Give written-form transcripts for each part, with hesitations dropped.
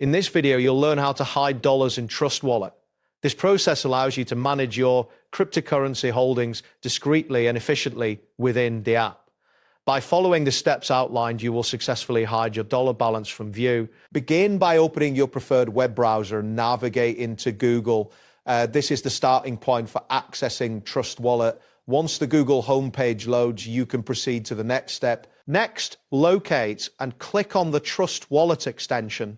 In this video, you'll learn how to hide dollars in Trust Wallet. This process allows you to manage your cryptocurrency holdings discreetly and efficiently within the app. By following the steps outlined, you will successfully hide your dollar balance from view. Begin by opening your preferred web browser and navigate into Google. This is the starting point for accessing Trust Wallet. Once the Google homepage loads, you can proceed to the next step. Next, locate and click on the Trust Wallet extension.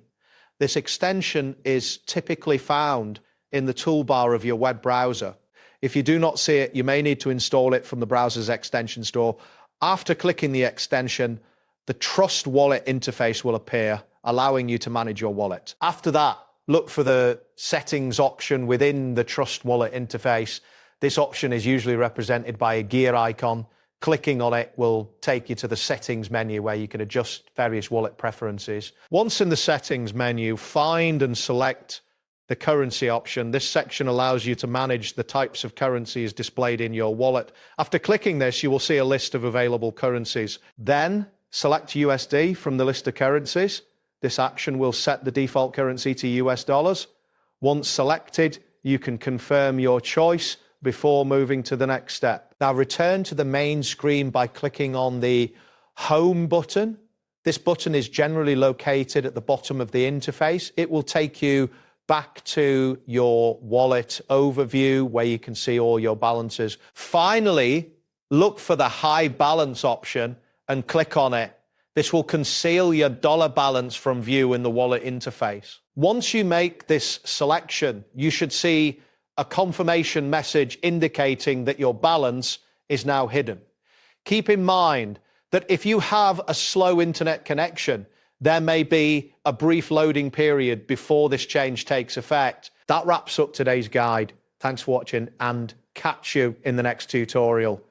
This extension is typically found in the toolbar of your web browser. If you do not see it, you may need to install it from the browser's extension store. After clicking the extension, the Trust Wallet interface will appear, allowing you to manage your wallet. After that, look for the settings option within the Trust Wallet interface. This option is usually represented by a gear icon. Clicking on it will take you to the settings menu where you can adjust various wallet preferences. Once in the settings menu, find and select the currency option. This section allows you to manage the types of currencies displayed in your wallet. After clicking this, you will see a list of available currencies. Then select USD from the list of currencies. This action will set the default currency to US dollars. Once selected, you can confirm your choice before moving to the next step. Now return to the main screen by clicking on the Home button. This button is generally located at the bottom of the interface. It will take you back to your wallet overview where you can see all your balances. Finally, look for the Hide Balance option and click on it. This will conceal your dollar balance from view in the wallet interface. Once you make this selection, you should see a confirmation message indicating that your balance is now hidden. Keep in mind that if you have a slow internet connection, there may be a brief loading period before this change takes effect. That wraps up today's guide. Thanks for watching and catch you in the next tutorial.